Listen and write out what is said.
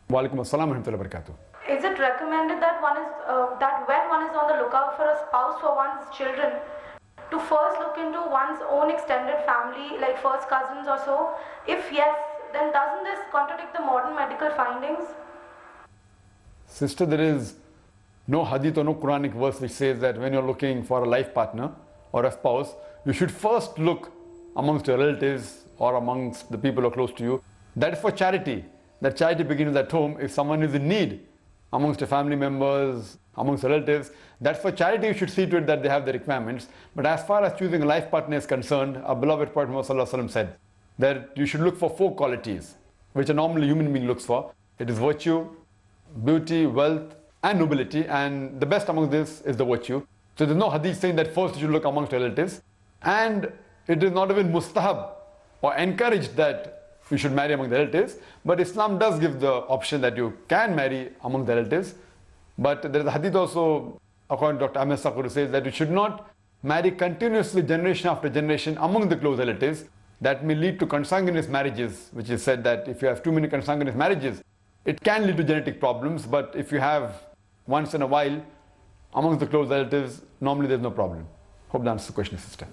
Walaikum assalam wa rahmatullahi wa barakatuh. Is it recommended that that when one is on the lookout for a spouse for one's children, to first look into one's own extended family, like first cousins or so? If yes, then doesn't this contradict the modern medical findings? Sister, there is no hadith or no Quranic verse which says that when you're looking for a life partner or a spouse, you should first look amongst your relatives or amongst the people who are close to you. That is for charity. That charity begins at home. If someone is in need amongst your family members, amongst relatives, that's for charity. You should see to it that they have the requirements. But as far as choosing a life partner is concerned, our beloved Prophet Muhammad said that you should look for 4 qualities which a normal human being looks for. It is virtue, beauty, wealth, and nobility, and the best among this is the virtue. So there's no hadith saying that first you should look amongst relatives, and it is not even mustahab or encouraged that you should marry among the relatives, but Islam does give the option that you can marry among the relatives. But there is a hadith also, according to Dr. Ahmed Sakur, who says that you should not marry continuously generation after generation among the close relatives. That may lead to consanguineous marriages, which is said that if you have too many consanguineous marriages, it can lead to genetic problems. But if you have once in a while amongst the close relatives, normally there's no problem. Hope that answers the question, sister.